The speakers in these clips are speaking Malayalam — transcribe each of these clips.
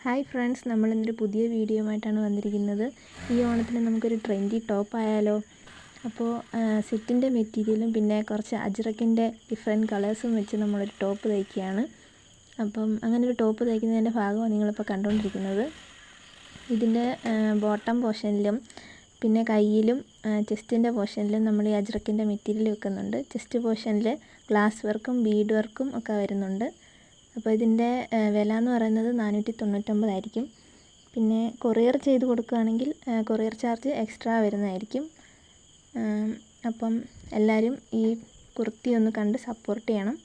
ഹായ് ഫ്രണ്ട്സ്, നമ്മളിന്നൊരു പുതിയ വീഡിയോയുമായിട്ടാണ് വന്നിരിക്കുന്നത്. ഈ ഓണത്തിന് നമുക്കൊരു ട്രെൻഡി ടോപ്പ് ആയാലോ? അപ്പോൾ സെറ്റിൻ്റെ മെറ്റീരിയലും പിന്നെ കുറച്ച് അജ്രക്കിൻ്റെ ഡിഫറെൻറ്റ് കളേഴ്സും വെച്ച് നമ്മളൊരു ടോപ്പ് തയ്ക്കുകയാണ്. അപ്പം അങ്ങനൊരു ടോപ്പ് തയ്ക്കുന്നതിൻ്റെ ഭാഗമാണ് നിങ്ങളിപ്പോൾ കണ്ടുകൊണ്ടിരിക്കുന്നത്. ഇതിൻ്റെ ബോട്ടം പോർഷനിലും പിന്നെ കയ്യിലും ചെസ്റ്റിൻ്റെ പോർഷനിലും നമ്മൾ ഈ അജ്രക്കിൻ്റെ മെറ്റീരിയൽ വെക്കുന്നുണ്ട്. ചെസ്റ്റ് പോർഷനിൽ ഗ്ലാസ് വർക്കും ബീഡ് വർക്കും ഒക്കെ വരുന്നുണ്ട്. അപ്പോൾ ഇതിൻ്റെ വില എന്ന് പറയുന്നത് 499 ആയിരിക്കും. പിന്നെ കൊറിയർ ചെയ്ത് കൊടുക്കുകയാണെങ്കിൽ കൊറിയർ ചാർജ് എക്സ്ട്രാ വരുന്നതായിരിക്കും. അപ്പം എല്ലാവരും ഈ കുർത്തി ഒന്ന് കണ്ട് സപ്പോർട്ട് ചെയ്യണം.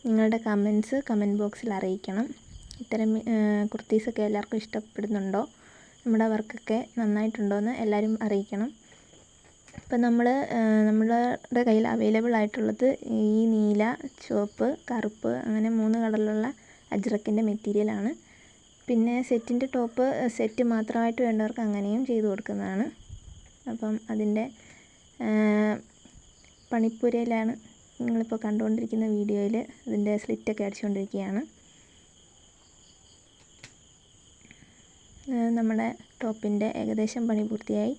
നിങ്ങളുടെ കമൻറ്റ് ബോക്സിൽ അറിയിക്കണം. ഇത്തരം കുർത്തീസൊക്കെ എല്ലാവർക്കും ഇഷ്ടപ്പെടുന്നുണ്ടോ, നമ്മുടെ വർക്കൊക്കെ നന്നായിട്ടുണ്ടോ എന്ന് എല്ലാവരും അറിയിക്കണം. ഇപ്പം നമ്മളുടെ കയ്യിൽ അവൈലബിൾ ആയിട്ടുള്ളത് ഈ നീല, ചുവപ്പ്, കറുപ്പ് അങ്ങനെ 3 കളറിലുള്ള അജ്രക്കിൻ്റെ മെറ്റീരിയലാണ്. പിന്നെ സെറ്റിൻ്റെ ടോപ്പ് സെറ്റ് മാത്രമായിട്ട് വേണ്ടവർക്ക് അങ്ങനെയും ചെയ്തു കൊടുക്കുന്നതാണ്. അപ്പം അതിൻ്റെ പണിപ്പുരയിലാണ് നിങ്ങളിപ്പോൾ കണ്ടുകൊണ്ടിരിക്കുന്ന വീഡിയോയിൽ അതിൻ്റെ സ്ലിറ്റൊക്കെ അടിച്ചുകൊണ്ടിരിക്കുകയാണ്. നമ്മുടെ ടോപ്പിൻ്റെ ഏകദേശം പണി പൂർത്തിയായി.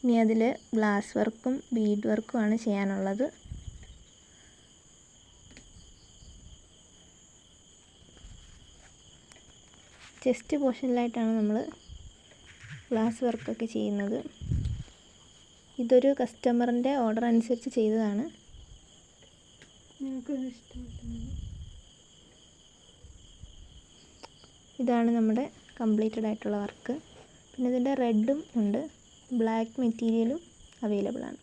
ഇനി അതിൽ ഗ്ലാസ് വർക്കും ബീഡ് വർക്കുമാണ് ചെയ്യാനുള്ളത്. ചെസ്റ്റ് പോർഷനിലായിട്ടാണ് നമ്മൾ ഗ്ലാസ് വർക്കൊക്കെ ചെയ്യുന്നത്. ഇതൊരു കസ്റ്റമറിൻ്റെ ഓർഡർ അനുസരിച്ച് ചെയ്തതാണ്. ഇതാണ് നമ്മുടെ കംപ്ലീറ്റഡ് ആയിട്ടുള്ള വർക്ക്. പിന്നെ ഇതിൻ്റെ റെഡും ഉണ്ട്, ബ്ലാക്ക് മെറ്റീരിയലും അവൈലബിൾ ആണ്.